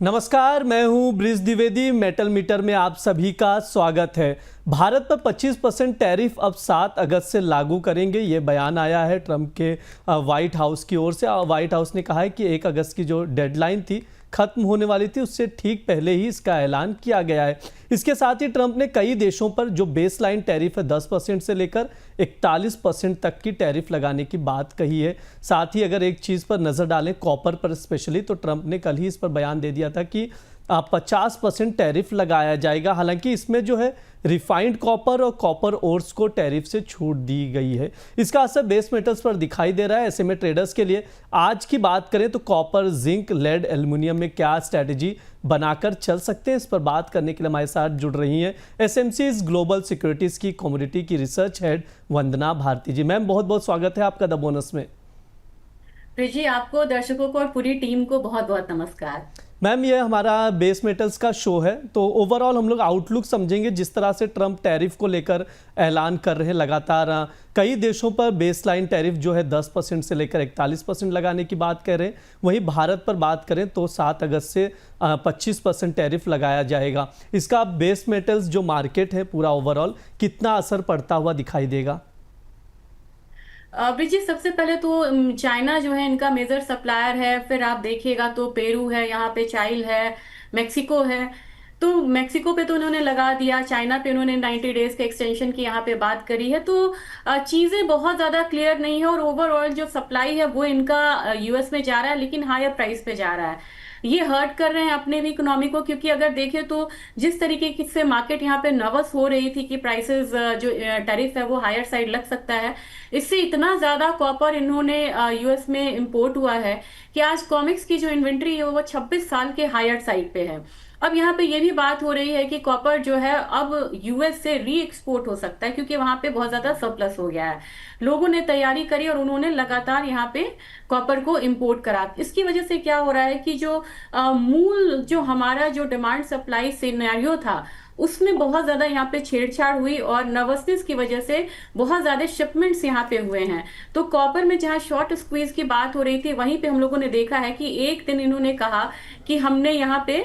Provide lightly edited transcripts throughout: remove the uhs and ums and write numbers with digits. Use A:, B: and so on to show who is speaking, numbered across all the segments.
A: नमस्कार, मैं हूं ब्रिज द्विवेदी। मेटल मीटर में आप सभी का स्वागत है। भारत पर 25% टैरिफ अब 7 अगस्त से लागू करेंगे, ये बयान आया है ट्रंप के व्हाइट हाउस की ओर से। व्हाइट हाउस ने कहा है कि 1 अगस्त की जो डेडलाइन थी, खत्म होने वाली थी, उससे ठीक पहले ही इसका ऐलान किया गया है। इसके साथ ही ट्रंप ने कई देशों पर जो बेसलाइन टैरिफ है 10% से लेकर 41% तक की टैरिफ लगाने की बात कही है। साथ ही अगर एक चीज़ पर नज़र डालें, कॉपर पर स्पेशली, तो ट्रंप ने कल ही इस पर बयान दे दिया था कि 50% टैरिफ लगाया जाएगा। हालांकि इसमें जो है रिफाइंड कॉपर और कॉपर ओर्स को टैरिफ से छूट दी गई है। इसका असर बेस मेटल्स पर दिखाई दे रहा है। ऐसे में ट्रेडर्स के लिए आज की बात करें तो कॉपर, जिंक, लेड, एल्युमिनियम में क्या स्ट्रैटेजी बनाकर चल सकते हैं, इस पर बात करने के लिए हमारे साथ जुड़ रही हैं एसएमसीज ग्लोबल सिक्योरिटीज की कमोडिटी की रिसर्च हेड वंदना भारती जी। मैम, बहुत बहुत स्वागत है आपका द बोनस में।
B: जी, आपको, दर्शकों को और पूरी टीम को बहुत बहुत नमस्कार।
A: मैम, ये हमारा बेस मेटल्स का शो है, तो ओवरऑल हम लोग आउटलुक समझेंगे। जिस तरह से ट्रंप टैरिफ को लेकर ऐलान कर रहे हैं लगातार, कई देशों पर बेसलाइन टैरिफ जो है 10% से लेकर 41% लगाने की बात कर रहे हैं। वहीं भारत पर बात करें तो 7 अगस्त से 25% टैरिफ लगाया जाएगा। इसका बेस मेटल्स जो मार्केट है पूरा ओवरऑल कितना असर पड़ता हुआ दिखाई देगा?
B: ब्रिजी, सबसे पहले तो चाइना जो है इनका मेजर सप्लायर है। फिर आप देखिएगा तो पेरू है, यहाँ पे चाइल है, मेक्सिको है। तो मेक्सिको पे तो उन्होंने लगा दिया, चाइना पे उन्होंने 90 डेज के एक्सटेंशन की यहाँ पे बात करी है। तो चीजें बहुत ज्यादा क्लियर नहीं है और ओवरऑल जो सप्लाई है वो इनका यूएस में जा रहा है, लेकिन हायर प्राइस पे जा रहा है। ये हर्ट कर रहे हैं अपने भी इकोनॉमी को, क्योंकि अगर देखें तो जिस तरीके से मार्केट यहाँ पे नर्वस हो रही थी कि प्राइसेस जो टैरिफ है वो हायर साइड लग सकता है, इससे इतना ज्यादा कॉपर इन्होंने यूएस में इंपोर्ट हुआ है कि आज कॉमिक्स की जो इन्वेंट्री है वो 26 साल के हायर साइड पे है। अब यहाँ पे ये भी बात हो रही है कि कॉपर जो है अब यूएस से री एक्सपोर्ट हो सकता है, क्योंकि वहां पे बहुत ज्यादा सरप्लस हो गया है। लोगों ने तैयारी करी और उन्होंने लगातार यहाँ पे कॉपर को इंपोर्ट करा। इसकी वजह से क्या हो रहा है कि जो मूल जो हमारा जो डिमांड सप्लाई सिनेरियो था उसमें बहुत ज्यादा यहाँ पे छेड़छाड़ हुई और नर्वसनेस की वजह से बहुत ज्यादा शिपमेंट्स यहाँ पे हुए हैं। तो कॉपर में जहाँ शॉर्ट स्क्वीज की बात हो रही थी, वहीं पे हम लोगों ने देखा है कि एक दिन इन्होंने कहा कि हमने यहाँ पे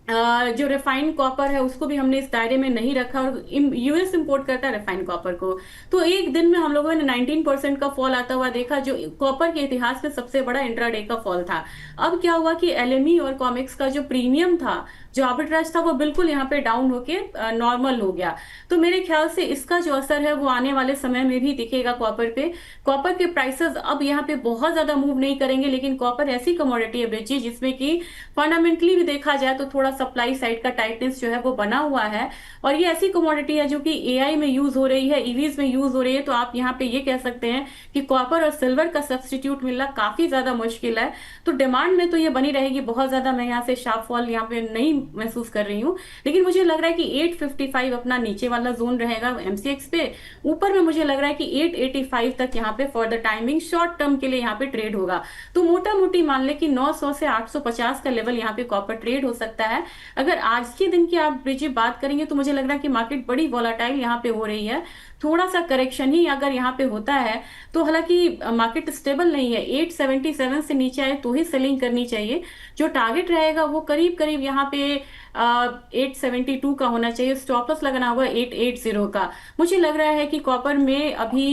B: जो रिफाइंड कॉपर है उसको भी हमने इस दायरे में नहीं रखा, और यूएस इंपोर्ट करता है रिफाइंड कॉपर को। तो एक दिन में हम लोगों ने 19% का फॉल आता हुआ देखा, जो कॉपर के इतिहास में सबसे बड़ा इंट्राडे का फॉल था। अब क्या हुआ कि एलएमई और कॉमिक्स का जो प्रीमियम था, जो आर्बिट्राज था, वो बिल्कुल यहाँ पे डाउन होके नॉर्मल हो गया। तो मेरे ख्याल से इसका जो असर है वो आने वाले समय में भी दिखेगा कॉपर पे। कॉपर के प्राइसेस अब यहाँ पे बहुत ज्यादा मूव नहीं करेंगे, लेकिन कॉपर ऐसी कमोडिटी है ब्रिजी जिसमें कि फंडामेंटली भी देखा जाए तो थोड़ा सप्लाई साइड का टाइटनेस जो है वो बना हुआ है। और ये ऐसी कमोडिटी है जो कि एआई में यूज हो रही है, ईवीज में यूज हो रही है। तो आप यहाँ पे ये कह सकते हैं कि कॉपर और सिल्वर का सब्सटीट्यूट मिलना काफी ज्यादा मुश्किल है। तो डिमांड में तो ये बनी रहेगी बहुत ज्यादा। मैं यहाँ से शार्प फॉल यहाँ पे नहीं महसूस कर रही हूँ, लेकिन मुझे लग रहा है कि 855 अपना नीचे वाला जोन रहेगा एमसीएक्स पे। ऊपर में मुझे लग रहा है कि 885 तक यहाँ पे for the timing short term के लिए यहाँ पे ट्रेड होगा। तो मोटा मोटी मान ले कि 900 से 850 का लेवल यहाँ पे कॉपर ट्रेड हो सकता है। अगर आज के दिन की आप ब्रिजी बात करेंगे तो मुझे लग रहा है कि मार्केट बड़ी वॉलाटाइल यहाँ पे हो रही है। थोड़ा सा करेक्शन ही अगर यहाँ पे होता है तो, हालांकि मार्केट स्टेबल नहीं है, 877 से नीचे आए तो ही सेलिंग करनी चाहिए। जो टारगेट रहेगा वो करीब करीब यहाँ पे 872 का होना चाहिए। स्टॉप लॉस लगाना होगा 880 का। मुझे लग रहा है कि कॉपर में अभी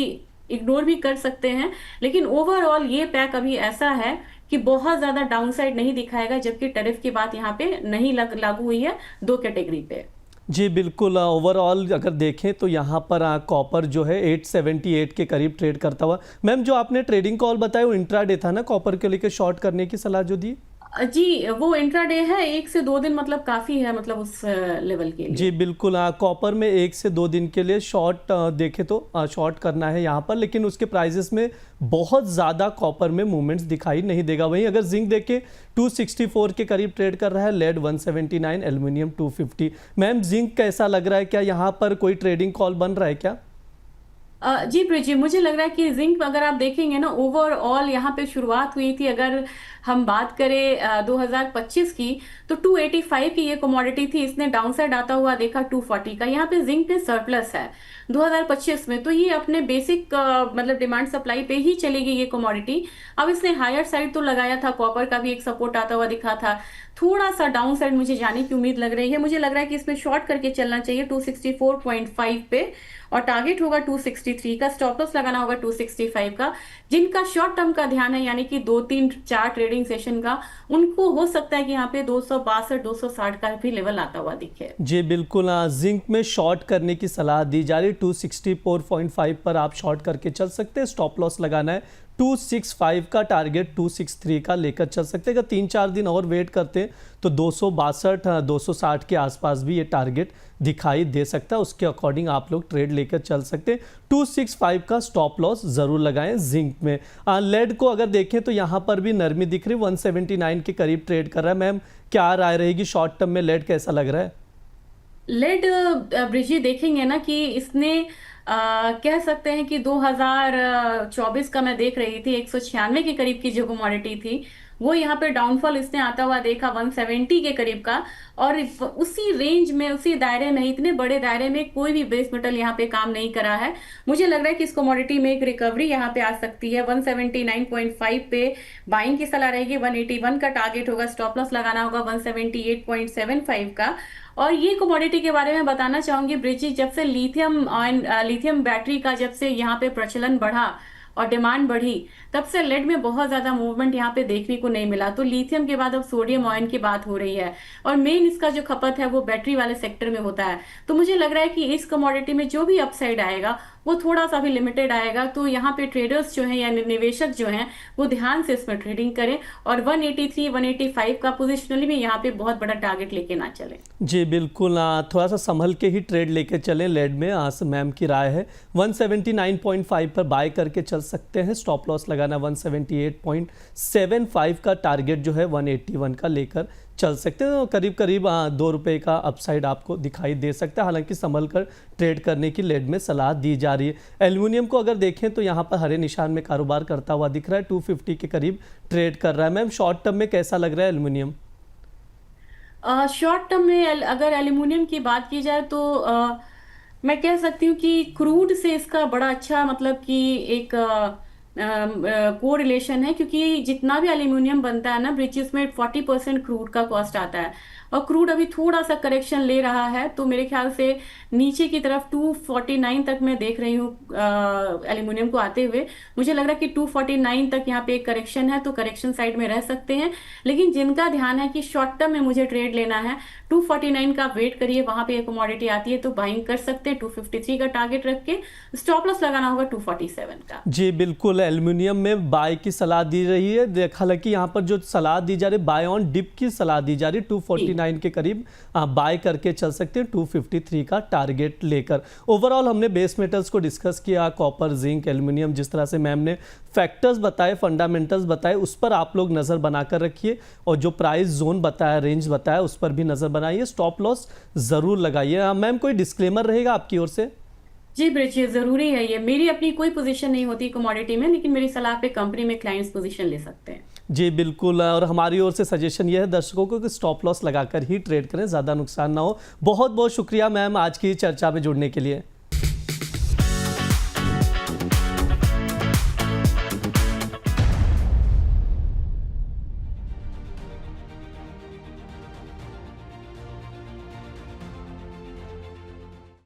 B: इग्नोर भी कर सकते हैं, लेकिन ओवरऑल ये पैक अभी ऐसा है कि बहुत ज्यादा डाउनसाइड नहीं दिखाएगा, जबकि टैरिफ की बात यहाँ पे नहीं लागू हुई है दो कैटेगरी पे।
A: जी बिल्कुल, ओवरऑल अगर देखें तो यहाँ पर कॉपर जो है 878 के करीब ट्रेड करता हुआ। मैम, जो आपने ट्रेडिंग कॉल बताया वो इंट्राडे था ना, कॉपर के लेकर शॉर्ट करने की सलाह जो दी?
B: जी, वो इंट्राडे है, 1 से 2 दिन मतलब काफी है, मतलब उस लेवल के
A: जी
B: लिए।
A: बिल्कुल, कॉपर में 1 से 2 दिन के लिए शॉर्ट देखे तो शॉर्ट करना है यहाँ पर, लेकिन उसके प्राइजेस में बहुत ज़्यादा कॉपर में मूवमेंट्स दिखाई नहीं देगा। वहीं अगर जिंक देखे 264 के करीब ट्रेड कर रहा है, लेड 179, एल्युमिनियम 250। मैम, जिंक कैसा लग रहा है? क्या यहाँ पर कोई ट्रेडिंग कॉल बन रहा है क्या?
B: जी ब्रिजी, मुझे लग रहा है कि जिंक अगर आप देखेंगे ना, ओवरऑल यहाँ पे शुरुआत हुई थी, अगर हम बात करें 2025 की, तो 285 की ये कमोडिटी थी। इसने डाउनसाइड आता हुआ देखा 240 का। यहाँ पे जिंक पे सरप्लस है 2025 में। तो ये अपने बेसिक मतलब डिमांड सप्लाई पे ही चलेगी ये कमोडिटी। अब इसने हायर साइड तो लगाया था, कॉपर का भी एक सपोर्ट आता हुआ दिखा था। थोड़ा सा डाउन साइड मुझे जाने की उम्मीद लग रही है। मुझे लग रहा है कि इसमें शॉर्ट करके चलना चाहिए 264.5 पे, और टारगेट होगा 263 का, स्टॉप लॉस लगाना होगा 265 का। जिनका शॉर्ट टर्म का ध्यान है, यानी कि 2-3-4 ट्रेडिंग सेशन का, उनको हो सकता है कि यहाँ पे 262-260 का भी लेवल आता हुआ दिखे।
A: जी बिल्कुल, जिंक में शॉर्ट करने की सलाह दी जा रही है। 264.5 पर आप शॉर्ट करके चल सकते हैं। स्टॉप लॉस लगाना है 265 का, टारगेट 263 का लेकर चल सकते हैं। अगर 3-4 दिन और वेट करते हैं तो 262-260 के आसपास भी ये टारगेट दिखाई दे सकता है। उसके अकॉर्डिंग आप लोग ट्रेड लेकर चल सकते हैं। 265 का स्टॉप लॉस ज़रूर लगाएं जिंक में। लेड को अगर देखें तो यहाँ पर भी नरमी दिख रही, 179 के करीब ट्रेड कर रहा है। मैम क्या राय रहेगी, शॉर्ट टर्म में लेड कैसा लग रहा है?
B: लेड ब्रिजी देखेंगे ना कि इसने कह सकते हैं कि 2024 का मैं देख रही थी 196 के करीब की जो कमोडिटी थी, वो यहाँ पे डाउनफॉल इसने आता हुआ देखा 170 के करीब का। और उसी रेंज में, उसी दायरे में, इतने बड़े दायरे में कोई भी बेस मेटल यहाँ पे काम नहीं करा है। मुझे लग रहा है कि इस कमोडिटी में एक रिकवरी यहाँ पे आ सकती है। 179.5 पे बाइंग की सलाह रहेगी। 181 का टारगेट होगा, स्टॉप लॉस लगाना होगा 178.75 का। और ये कमोडिटी के बारे में बताना चाहूंगी ब्रिजी, जब से लिथियम बैटरी का जब से यहाँ पे प्रचलन बढ़ा और डिमांड बढ़ी, तब से लेड में बहुत ज्यादा मूवमेंट यहाँ पे देखने को नहीं मिला। तो लिथियम के बाद अब सोडियम आयन की बात हो रही है, और मेन इसका जो खपत है वो बैटरी वाले सेक्टर में होता है। तो मुझे लग रहा है कि इस कमोडिटी में जो भी अपसाइड आएगा वो थोड़ा सा भी लिमिटेड आएगा। तो यहाँ पे ट्रेडर्स जो हैं या निवेशक जो हैं वो ध्यान से इसमें ट्रेडिंग करें, और 183-185 का पोजिशनली में यहाँ पे बहुत बड़ा टारगेट लेके ना चले। जी
A: बिल्कुल, थोड़ा सा संभल के ही ट्रेड लेके चलें लेड में, मैम की राय है। 179.5 पर बाय करके चल सकते हैं। स्टॉप लॉस लगाना 178.75 का, टारगेट जो है 181 का लेकर चल सकते हैं। करीब करीब 2 रुपये का अपसाइड आपको दिखाई दे सकता है। हालांकि संभल कर ट्रेड करने की लेड में सलाह दी जा रही है। एल्युमिनियम को अगर देखें तो यहाँ पर हरे निशान में कारोबार करता हुआ दिख रहा है, 250 के करीब ट्रेड कर रहा है। मैम शॉर्ट टर्म में कैसा लग रहा है एल्युमिनियम?
B: शॉर्ट टर्म में अगर एल्यूमिनियम की बात की जाए तो मैं कह सकती हूँ कि क्रूड से इसका बड़ा अच्छा मतलब कि एक को रिलेशन है, क्योंकि जितना भी एल्यूमिनियम बनता है ना ब्रिज, उसमें 40% क्रूड का कॉस्ट आता है। और क्रूड अभी थोड़ा सा करेक्शन ले रहा है, तो मेरे ख्याल से नीचे की तरफ 249 तक मैं देख रही हूँ एल्यूमिनियम को आते हुए। मुझे लग रहा है कि 249 तक यहाँ पे एक करेक्शन है, तो करेक्शन साइड में रह सकते हैं। लेकिन जिनका ध्यान है कि शॉर्ट टर्म में मुझे ट्रेड लेना है, 249 का वेट करिए, वहां पे एक कमोडिटी आती है तो बाइंग कर सकते हैं। 253 का टारगेट रख के स्टॉप लॉस लगाना होगा 247 का।
A: जी बिल्कुल, एल्युमिनियम में बाय की सलाह दी रही है। हालांकि यहाँ पर जो सलाह दी जा रही है, बाय ऑन डिप की सलाह दी जा रही है। 249 के करीब बाय करके चल सकते हैं, 253 का टारगेट लेकर। ओवरऑल हमने बेस मेटल्स को डिस्कस किया, कॉपर, जिंक, एल्युमिनियम, जिस तरह से मैम ने फैक्टर्स बताए, फंडामेंटल्स बताए, उस पर आप लोग नज़र बनाकर रखिए। और जो प्राइस जोन बताया, रेंज बताया, उस पर भी नज़र बनाइए। स्टॉप लॉस ज़रूर लगाइए। मैम कोई डिस्क्लेमर रहेगा आपकी ओर से?
B: जी ब्रिज, ये जरूरी है। ये मेरी अपनी कोई पोजीशन नहीं होती कमोडिटी में, लेकिन मेरी सलाह पे कंपनी में क्लाइंट्स पोजीशन ले सकते हैं।
A: जी बिल्कुल, और हमारी ओर से सजेशन ये है दर्शकों को कि स्टॉप लॉस लगाकर ही ट्रेड करें, ज़्यादा नुकसान ना हो। बहुत बहुत शुक्रिया मैम आज की चर्चा में जुड़ने के लिए।